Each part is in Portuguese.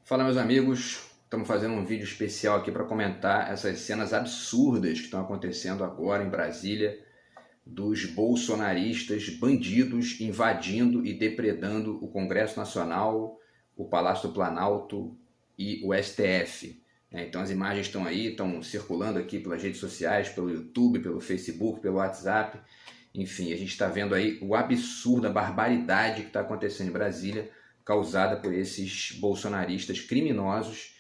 Fala, meus amigos, estamos fazendo um vídeo especial aqui para comentar essas cenas absurdas que estão acontecendo agora em Brasília, dos bolsonaristas bandidos invadindo e depredando o Congresso Nacional, o Palácio do Planalto e o STF. Então as imagens estão aí, estão circulando aqui pelas redes sociais, pelo YouTube, pelo Facebook, pelo WhatsApp. Enfim, a gente está vendo aí o absurdo, a barbaridade que está acontecendo em Brasília, causada por esses bolsonaristas criminosos,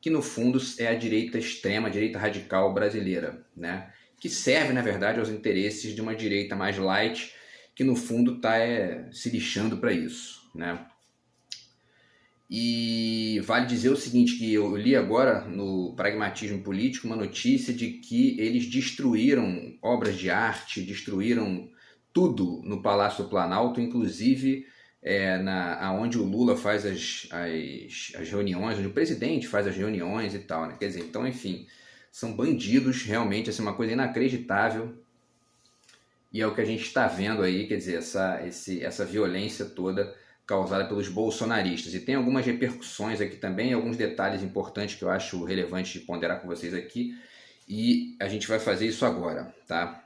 que no fundo é a direita extrema, a direita radical brasileira, né? Que serve, na verdade, aos interesses de uma direita mais light, que no fundo está se lixando para isso, né? E vale dizer o seguinte, que eu li agora no Pragmatismo Político uma notícia de que eles destruíram obras de arte, destruíram tudo no Palácio do Planalto, inclusive onde o Lula faz as reuniões, onde o presidente faz as reuniões e tal, né? Quer dizer, então, enfim, são bandidos, realmente, assim, uma coisa inacreditável, e é o que a gente está vendo aí, quer dizer, essa violência toda causada pelos bolsonaristas. E tem algumas repercussões aqui também, alguns detalhes importantes que eu acho relevante de ponderar com vocês aqui, e a gente vai fazer isso agora, tá?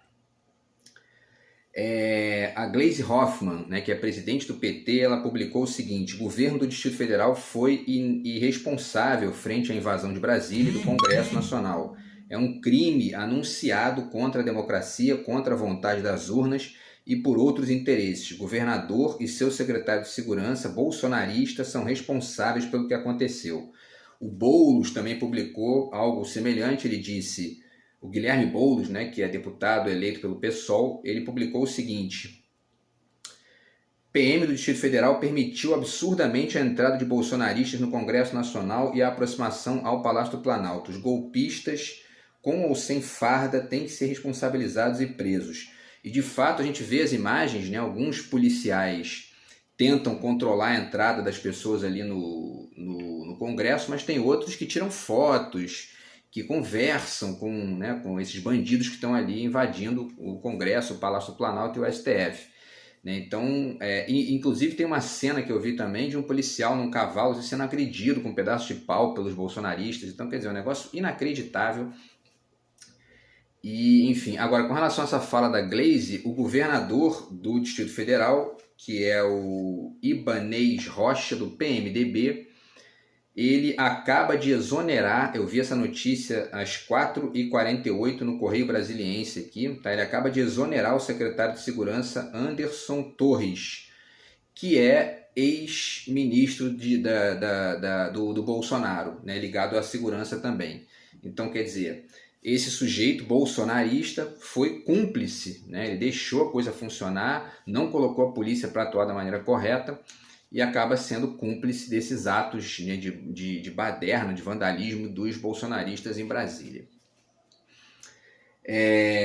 A Gleisi Hoffmann, né, que é presidente do PT, ela publicou o seguinte: o governo do Distrito Federal foi irresponsável frente à invasão de Brasília e do Congresso Nacional. É um crime anunciado contra a democracia, contra a vontade das urnas e por outros interesses. O governador e seu secretário de segurança bolsonaristas são responsáveis pelo que aconteceu. O Boulos também publicou algo semelhante. Ele disse... O Guilherme Boulos, né, que é deputado eleito pelo PSOL, ele publicou o seguinte: PM do Distrito Federal permitiu absurdamente a entrada de bolsonaristas no Congresso Nacional e a aproximação ao Palácio do Planalto. Os golpistas, com ou sem farda, têm que ser responsabilizados e presos. E de fato a gente vê as imagens, né, alguns policiais tentam controlar a entrada das pessoas ali no Congresso, mas tem outros que tiram fotos, que conversam com esses bandidos que estão ali invadindo o Congresso, o Palácio do Planalto e o STF. Né? Então, inclusive tem uma cena que eu vi também de um policial num cavalo sendo agredido com um pedaço de pau pelos bolsonaristas. Então, quer dizer, é um negócio inacreditável. E, enfim, agora, com relação a essa fala da Gleisi, o governador do Distrito Federal, que é o Ibanez Rocha, do PMDB, ele acaba de exonerar, eu vi essa notícia às 4h48 no Correio Brasiliense aqui, tá? Ele acaba de exonerar o secretário de Segurança Anderson Torres, que é ex-ministro do Bolsonaro, né? Ligado à segurança também. Então, quer dizer, esse sujeito bolsonarista foi cúmplice, né? Ele deixou a coisa funcionar, não colocou a polícia para atuar da maneira correta, e acaba sendo cúmplice desses atos, né, de baderna, de vandalismo dos bolsonaristas em Brasília.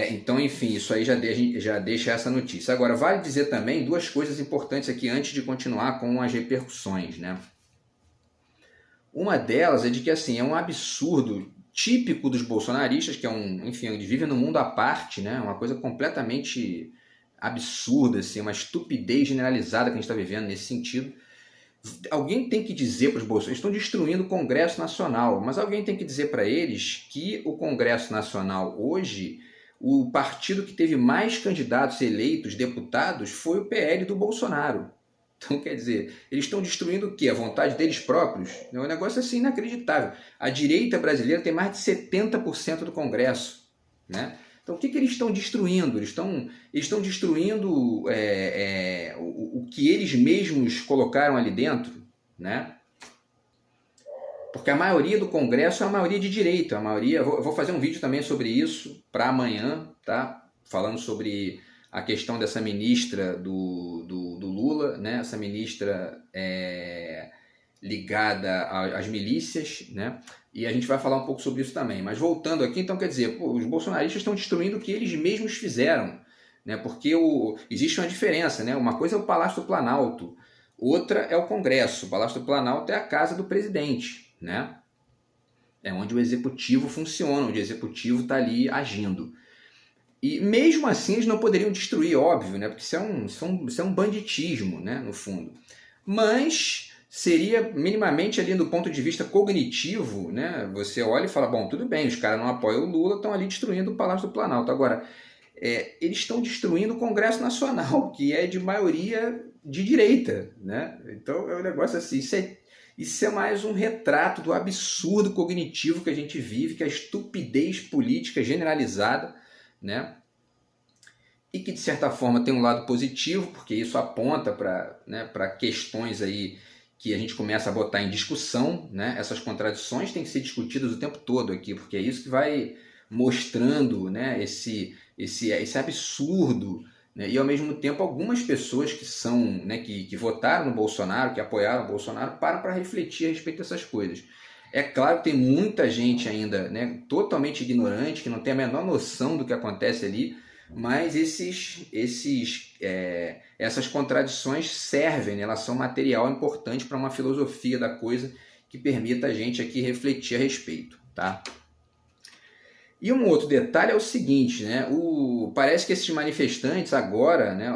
Então, enfim, isso aí já deixa essa notícia. Agora, vale dizer também duas coisas importantes aqui antes de continuar com as repercussões, né? Uma delas é de que, assim, é um absurdo típico dos bolsonaristas, que enfim, eles vivem num mundo à parte, né? Uma coisa completamente absurda, assim, uma estupidez generalizada que a gente está vivendo nesse sentido. Alguém tem que dizer para os bolsonaristas, estão destruindo o Congresso Nacional, mas alguém tem que dizer para eles que o Congresso Nacional hoje, o partido que teve mais candidatos eleitos, deputados, foi o PL do Bolsonaro. Então, quer dizer, eles estão destruindo o quê? A vontade deles próprios? É um negócio assim inacreditável. A direita brasileira tem mais de 70% do Congresso, né? Então, o que eles estão destruindo? Eles estão destruindo o que eles mesmos colocaram ali dentro, né? Porque a maioria do Congresso é a maioria de direita. Eu vou fazer um vídeo também sobre isso para amanhã, tá? Falando sobre a questão dessa ministra do Lula, né? Essa ministra ligada às milícias, né? E a gente vai falar um pouco sobre isso também. Mas voltando aqui, então, quer dizer, os bolsonaristas estão destruindo o que eles mesmos fizeram, né? Porque existe uma diferença, né? Uma coisa é o Palácio do Planalto, outra é o Congresso. O Palácio do Planalto é a casa do presidente, né? É onde o executivo funciona, onde o executivo está ali agindo. E mesmo assim eles não poderiam destruir, óbvio, né? Porque isso é um banditismo, né? No fundo. Mas seria minimamente ali do ponto de vista cognitivo, né? Você olha e fala, bom, tudo bem, os caras não apoiam o Lula, estão ali destruindo o Palácio do Planalto. Agora, eles estão destruindo o Congresso Nacional, que é de maioria de direita, né? Então é um negócio assim, isso é mais um retrato do absurdo cognitivo que a gente vive, que é a estupidez política generalizada, né? E que de certa forma tem um lado positivo, porque isso aponta para, né, para questões aí que a gente começa a botar em discussão, né? Essas contradições têm que ser discutidas o tempo todo aqui, porque é isso que vai mostrando, né, esse absurdo, né? E ao mesmo tempo algumas pessoas que são, né, que votaram no Bolsonaro, que apoiaram o Bolsonaro, param para refletir a respeito dessas coisas. É claro que tem muita gente ainda, né, totalmente ignorante, que não tem a menor noção do que acontece ali, mas essas contradições servem, né? Elas são material importante para uma filosofia da coisa que permita a gente aqui refletir a respeito, tá? E um outro detalhe é o seguinte, né? Parece que esses manifestantes agora, né,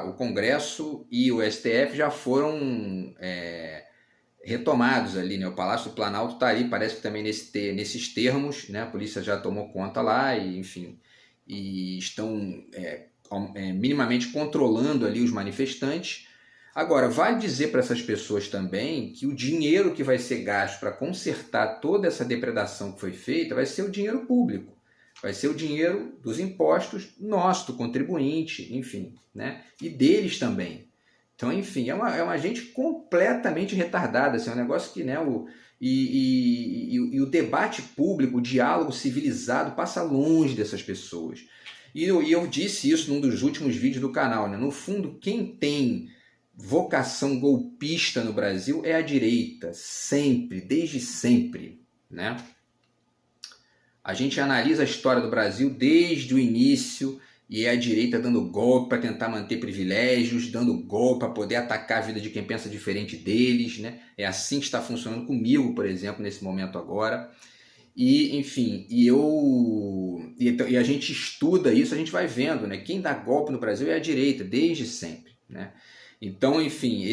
o Congresso e o STF já foram retomados ali, né? O Palácio do Planalto está ali, parece que também nesses termos, né? A polícia já tomou conta lá e, enfim, e estão minimamente controlando ali os manifestantes. Agora, vale dizer para essas pessoas também que o dinheiro que vai ser gasto para consertar toda essa depredação que foi feita vai ser o dinheiro público, vai ser o dinheiro dos impostos nosso, do contribuinte, enfim, né? E deles também. Então, enfim, é uma gente completamente retardada, assim, é um negócio que, né, o debate público, o diálogo civilizado passa longe dessas pessoas. E eu disse isso num dos últimos vídeos do canal, né? No fundo, quem tem vocação golpista no Brasil é a direita, sempre, desde sempre, né? A gente analisa a história do Brasil desde o início e é a direita dando golpe para tentar manter privilégios, dando golpe para poder atacar a vida de quem pensa diferente deles, né? É assim que está funcionando comigo, por exemplo, nesse momento agora. E, enfim, e a gente estuda isso, a gente vai vendo, né? Quem dá golpe no Brasil é a direita, desde sempre, né? Então, enfim,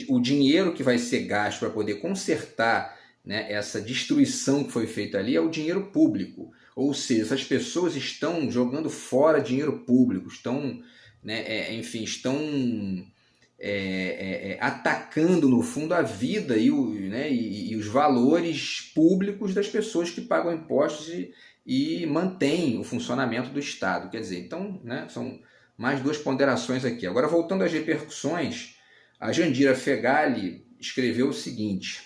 o dinheiro que vai ser gasto para poder consertar, né, essa destruição que foi feita ali é o dinheiro público. Ou seja, essas pessoas estão jogando fora dinheiro público, estão, né, enfim, estão atacando, no fundo, a vida e os valores públicos das pessoas que pagam impostos e mantêm o funcionamento do Estado. Quer dizer, então, né, são mais duas ponderações aqui. Agora, voltando às repercussões, a Jandira Fegali escreveu o seguinte: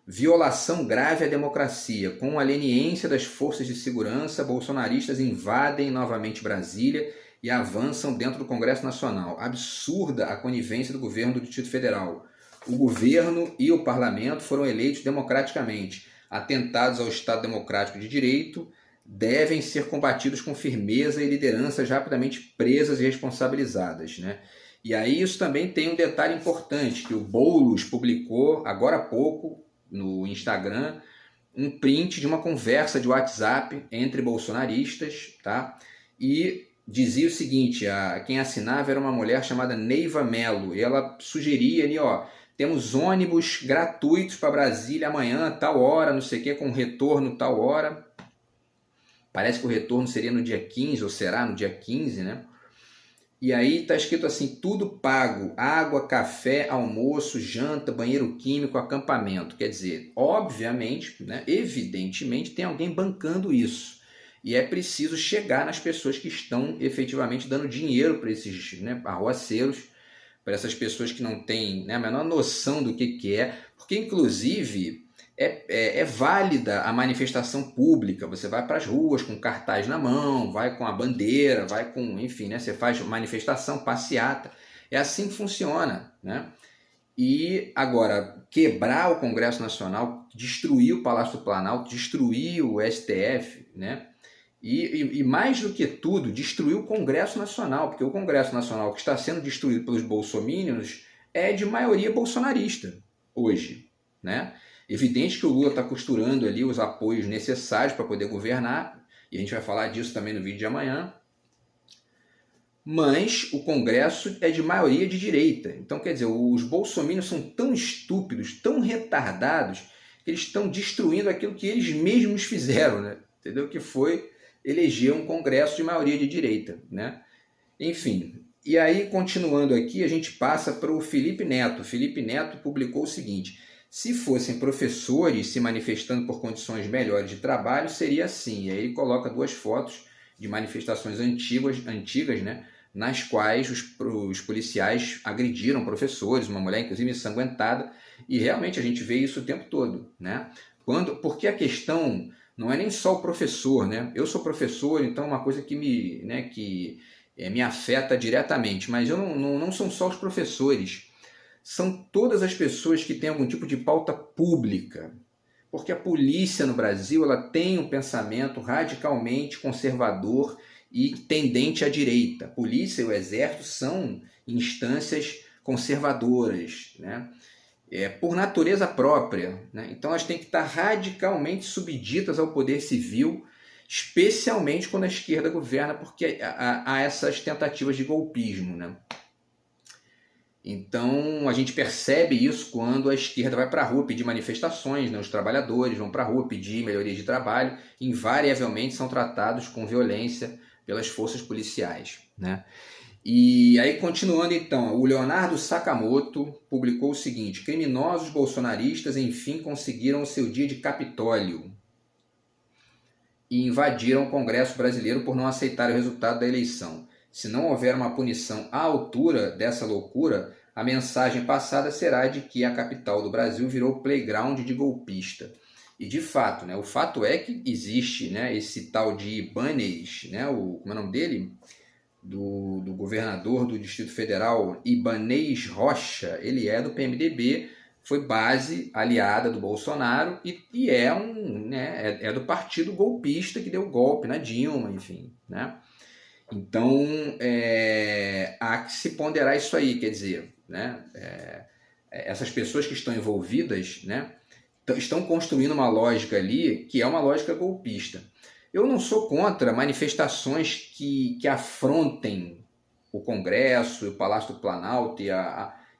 violação grave à democracia. Com a leniência das forças de segurança, bolsonaristas invadem novamente Brasília e avançam dentro do Congresso Nacional. Absurda a conivência do governo do Distrito Federal. O governo e o parlamento foram eleitos democraticamente. Atentados ao Estado Democrático de Direito devem ser combatidos com firmeza e lideranças rapidamente presas e responsabilizadas, né? E aí isso também tem um detalhe importante, que o Boulos publicou agora há pouco no Instagram um print de uma conversa de WhatsApp entre bolsonaristas, tá? E dizia o seguinte, quem assinava era uma mulher chamada Neiva Mello, e ela sugeria ali, ó, temos ônibus gratuitos para Brasília amanhã, tal hora, não sei o que, com retorno tal hora. Parece que o retorno seria no dia 15, ou será no dia 15, né? E aí está escrito assim, tudo pago, água, café, almoço, janta, banheiro químico, acampamento. Quer dizer, obviamente, né, evidentemente, tem alguém bancando isso. E é preciso chegar nas pessoas que estão efetivamente dando dinheiro para esses, né, arruaceiros, para essas pessoas que não têm, né, a menor noção do que é, porque inclusive é válida a manifestação pública, você vai para as ruas com cartaz na mão, vai com a bandeira, vai com, enfim, né, você faz manifestação, passeata, é assim que funciona, né? E agora, quebrar o Congresso Nacional, destruir o Palácio do Planalto, destruir o STF, né? E mais do que tudo, destruir o Congresso Nacional, porque o Congresso Nacional que está sendo destruído pelos bolsominions é de maioria bolsonarista hoje, né? Evidente que o Lula está costurando ali os apoios necessários para poder governar, e a gente vai falar disso também no vídeo de amanhã. mas o Congresso é de maioria de direita. Então, quer dizer, os bolsominions são tão estúpidos, tão retardados, que eles estão destruindo aquilo que eles mesmos fizeram, né? Entendeu? Que foi eleger um Congresso de maioria de direita, né? Enfim, e aí, continuando aqui, a gente passa para o Felipe Neto. Felipe Neto publicou o seguinte: se fossem professores se manifestando por condições melhores de trabalho, seria assim. E aí ele coloca 2 fotos de manifestações antigas, né, nas quais os policiais agrediram professores, uma mulher inclusive ensanguentada, e realmente a gente vê isso o tempo todo, né? Porque a questão não é nem só o professor, né? Eu sou professor, então é uma coisa que me afeta diretamente, mas não são só os professores, são todas as pessoas que têm algum tipo de pauta pública, porque a polícia no Brasil ela tem um pensamento radicalmente conservador e tendente à direita. A polícia e o exército são instâncias conservadoras, né? Por natureza própria, né? Então elas têm que estar radicalmente subditas ao poder civil, especialmente quando a esquerda governa, porque há essas tentativas de golpismo, né? Então a gente percebe isso quando a esquerda vai para a rua pedir manifestações, né? Os trabalhadores vão para a rua pedir melhorias de trabalho, invariavelmente são tratados com violência pelas forças policiais, né? E aí, continuando então, o Leonardo Sakamoto publicou o seguinte: criminosos bolsonaristas enfim conseguiram o seu dia de Capitólio e invadiram o Congresso brasileiro por não aceitar o resultado da eleição. Se não houver uma punição à altura dessa loucura, a mensagem passada será de que a capital do Brasil virou playground de golpista. E de fato, né, o fato é que existe, né, esse tal de Ibanez, né, como é o nome dele? Do governador do Distrito Federal, Ibanez Rocha. Ele é do PMDB, foi base aliada do Bolsonaro e é do partido golpista que deu golpe na Dilma, enfim, né? Então, há que se ponderar isso aí, quer dizer, né? Essas pessoas que estão envolvidas, né, estão construindo uma lógica ali que é uma lógica golpista. Eu não sou contra manifestações que afrontem o Congresso, o Palácio do Planalto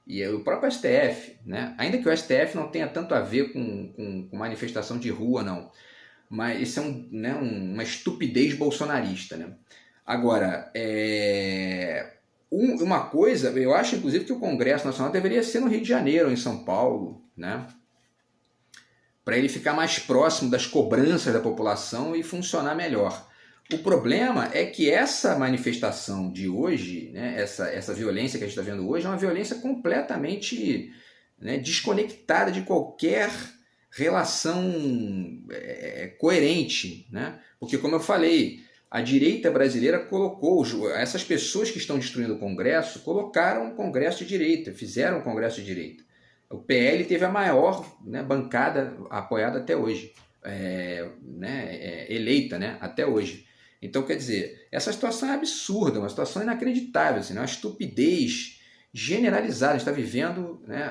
e o próprio STF, né? Ainda que o STF não tenha tanto a ver com manifestação de rua, não. Mas isso é uma estupidez bolsonarista, né? Agora, uma coisa, eu acho inclusive que o Congresso Nacional deveria ser no Rio de Janeiro, ou em São Paulo, né? Para ele ficar mais próximo das cobranças da população e funcionar melhor. O problema é que essa manifestação de hoje, né, essa violência que a gente está vendo hoje, é uma violência completamente, né, desconectada de qualquer relação coerente, né? Porque, como eu falei, a direita brasileira colocou, essas pessoas que estão destruindo o Congresso, colocaram um Congresso de direita, fizeram um Congresso de direita. O PL teve a maior, né, bancada apoiada até hoje, eleita, né, até hoje. Então, quer dizer, essa situação é absurda, uma situação inacreditável, assim, né, uma estupidez generalizada. A gente está vivendo, né,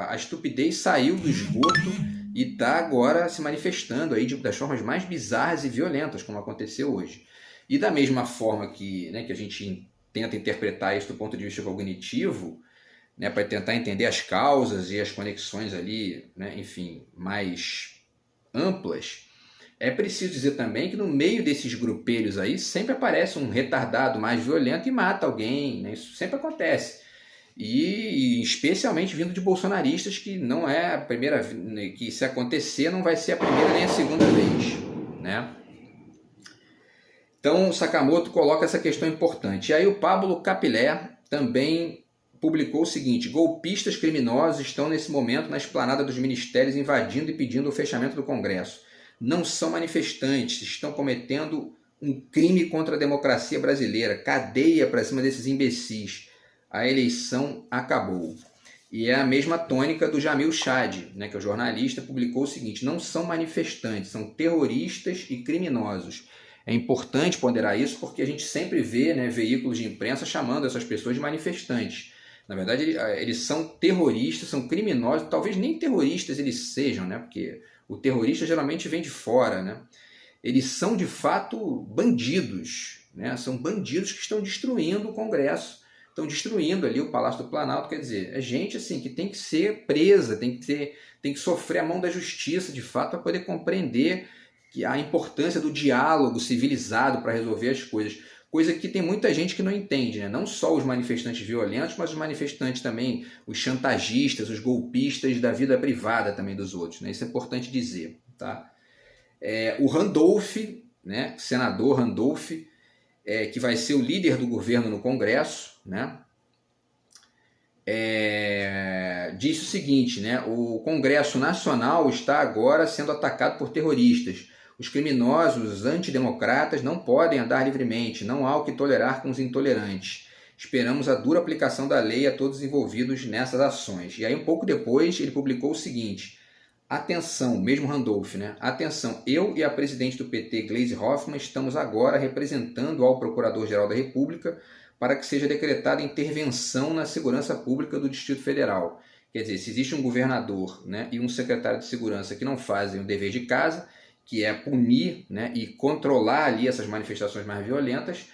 a estupidez saiu do esgoto e está agora se manifestando aí das formas mais bizarras e violentas, como aconteceu hoje. E da mesma forma que a gente tenta interpretar isso do ponto de vista cognitivo, né, para tentar entender as causas e as conexões ali, né, enfim, mais amplas, é preciso dizer também que no meio desses grupelhos aí sempre aparece um retardado mais violento e mata alguém, né? Isso sempre acontece. E especialmente vindo de bolsonaristas, que não é a primeira, que se acontecer não vai ser a primeira nem a segunda vez, né? Então o Sakamoto coloca essa questão importante. E aí o Pablo Capilé também publicou o seguinte: golpistas criminosos estão nesse momento na esplanada dos ministérios invadindo e pedindo o fechamento do Congresso. Não são manifestantes, estão cometendo um crime contra a democracia brasileira. Cadeia para cima desses imbecis. A eleição acabou. E é a mesma tônica do Jamil Chad, né, que é o jornalista, publicou o seguinte: não são manifestantes, são terroristas e criminosos. É importante ponderar isso porque a gente sempre vê, né, veículos de imprensa chamando essas pessoas de manifestantes. Na verdade, eles são terroristas, são criminosos, talvez nem terroristas eles sejam, né? Porque o terrorista geralmente vem de fora, né? Eles são, de fato, bandidos, né? São bandidos que estão destruindo o Congresso, estão destruindo ali o Palácio do Planalto. Quer dizer, é gente assim que tem que ser presa, tem que sofrer a mão da justiça, de fato, para poder compreender que a importância do diálogo civilizado para resolver as coisas. Coisa que tem muita gente que não entende, né? Não só os manifestantes violentos, mas os manifestantes também, os chantagistas, os golpistas da vida privada também dos outros, né? Isso é importante dizer, tá? O Randolph, né? Senador Randolph, que vai ser o líder do governo no Congresso, né? Disse o seguinte, né? O Congresso Nacional está agora sendo atacado por terroristas. Os criminosos, os antidemocratas não podem andar livremente, não há o que tolerar com os intolerantes. Esperamos a dura aplicação da lei a todos envolvidos nessas ações. E aí um pouco depois ele publicou o seguinte: atenção, mesmo Randolph, né? Atenção, eu e a presidente do PT, Gleisi Hoffmann, estamos agora representando ao Procurador-Geral da República para que seja decretada intervenção na segurança pública do Distrito Federal. Quer dizer, se existe um governador, né, e um secretário de segurança que não fazem o dever de casa, que é punir, né, e controlar ali essas manifestações mais violentas,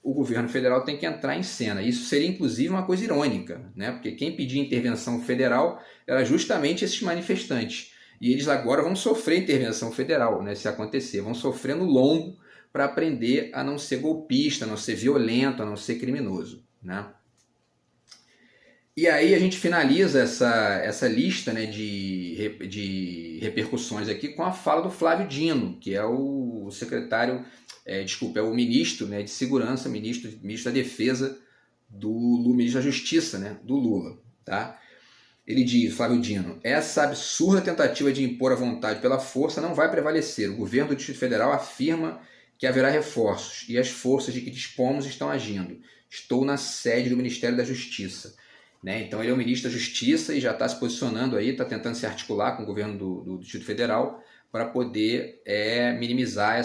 o governo federal tem que entrar em cena. Isso seria, inclusive, uma coisa irônica, né, porque quem pedia intervenção federal era justamente esses manifestantes. E eles agora vão sofrer intervenção federal, né, se acontecer. Vão sofrer no lombo para aprender a não ser golpista, a não ser violento, a não ser criminoso, né? E aí a gente finaliza essa lista, né, de repercussões aqui com a fala do Flávio Dino, que é o secretário, é o ministro, né, de Segurança, ministro da Defesa ministro da Justiça, né, do Lula. Tá? Ele diz, Flávio Dino, essa absurda tentativa de impor a vontade pela força não vai prevalecer. O governo do Distrito Federal afirma que haverá reforços e as forças de que dispomos estão agindo. Estou na sede do Ministério da Justiça. Né? Então ele é o ministro da Justiça e já está se posicionando aí, está tentando se articular com o governo do Distrito Federal para poder minimizar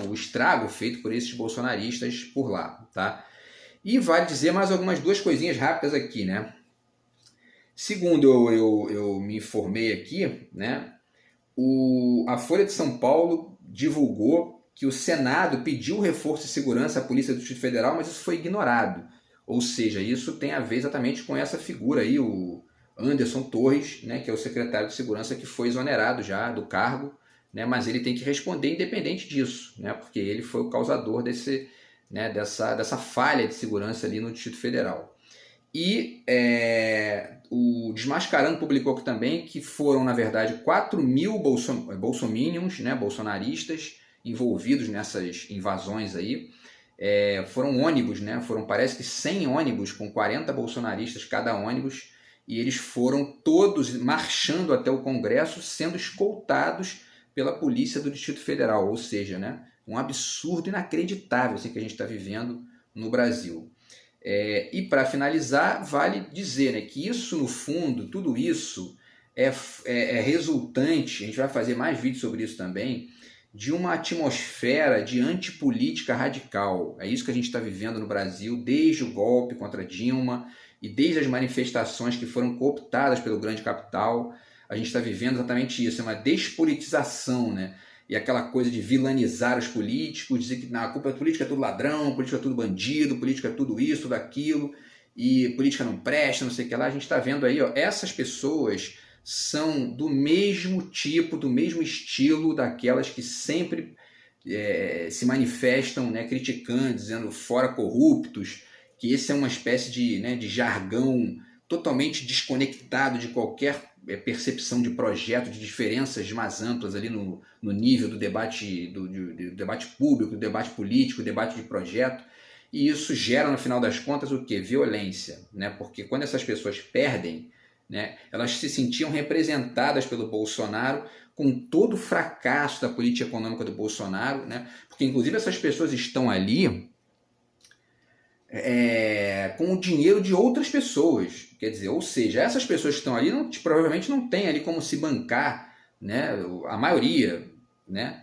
o estrago feito por esses bolsonaristas por lá. Tá? E vale dizer mais algumas duas coisinhas rápidas aqui. Né? Segundo eu me informei aqui, né, a Folha de São Paulo divulgou que o Senado pediu reforço de segurança à Polícia do Distrito Federal, mas isso foi ignorado. Ou seja, isso tem a ver exatamente com essa figura aí, o Anderson Torres, né, que é o secretário de Segurança que foi exonerado já do cargo, né, mas ele tem que responder independente disso, né, porque ele foi o causador dessa falha de segurança ali no Distrito Federal. E o Desmascarando publicou aqui também que foram, na verdade, 4.000 bolsominions, né, bolsonaristas, envolvidos nessas invasões aí. Foram ônibus, né? Parece que 100 ônibus com 40 bolsonaristas cada ônibus, e eles foram todos marchando até o Congresso, sendo escoltados pela Polícia do Distrito Federal, ou seja, né, um absurdo inacreditável assim, que a gente está vivendo no Brasil. E para finalizar, vale dizer, né, que isso no fundo, tudo isso é resultante, a gente vai fazer mais vídeos sobre isso também, de uma atmosfera de antipolítica radical. É isso que a gente está vivendo no Brasil desde o golpe contra Dilma e desde as manifestações que foram cooptadas pelo grande capital. A gente está vivendo exatamente isso, é uma despolitização, né? E aquela coisa de vilanizar os políticos, dizer que a culpa é política, é tudo ladrão, política é tudo bandido, política é tudo isso, tudo aquilo, e política não presta, não sei o que lá. A gente está vendo aí, ó, essas pessoas são do mesmo tipo, do mesmo estilo daquelas que sempre se manifestam, né, criticando, dizendo fora corruptos, que esse é uma espécie de jargão totalmente desconectado de qualquer percepção de projeto, de diferenças mais amplas ali no nível do debate, do debate público, do debate político, do debate de projeto. E isso gera, no final das contas, o quê? Violência, né? Porque quando essas pessoas perdem, né, elas se sentiam representadas pelo Bolsonaro com todo o fracasso da política econômica do Bolsonaro, né, porque inclusive essas pessoas estão ali com o dinheiro de outras pessoas, quer dizer, ou seja, essas pessoas que estão ali provavelmente não têm ali como se bancar, né, a maioria, né,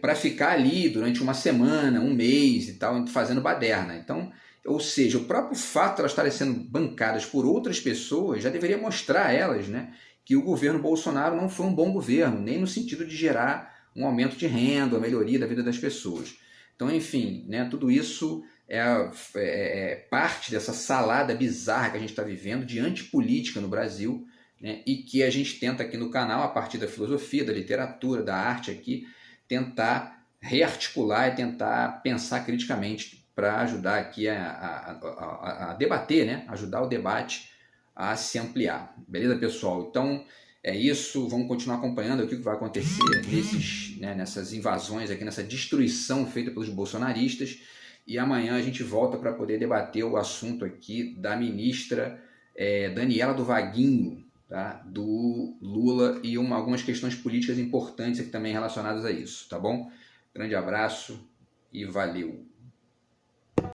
para ficar ali durante uma semana, um mês e tal, fazendo baderna. Então, ou seja, o próprio fato de elas estarem sendo bancadas por outras pessoas já deveria mostrar a elas, né, que o governo Bolsonaro não foi um bom governo, nem no sentido de gerar um aumento de renda, a melhoria da vida das pessoas. Então, enfim, né, tudo isso é parte dessa salada bizarra que a gente está vivendo de antipolítica no Brasil, né, e que a gente tenta aqui no canal, a partir da filosofia, da literatura, da arte aqui, tentar rearticular e tentar pensar criticamente para ajudar aqui a debater, né, ajudar o debate a se ampliar. Beleza, pessoal? Então, é isso, vamos continuar acompanhando o que vai acontecer nessas invasões aqui, nessa destruição feita pelos bolsonaristas, e amanhã a gente volta para poder debater o assunto aqui da ministra Daniela do Vaguinho, tá? Do Lula, e algumas questões políticas importantes aqui também relacionadas a isso, tá bom? Grande abraço e valeu!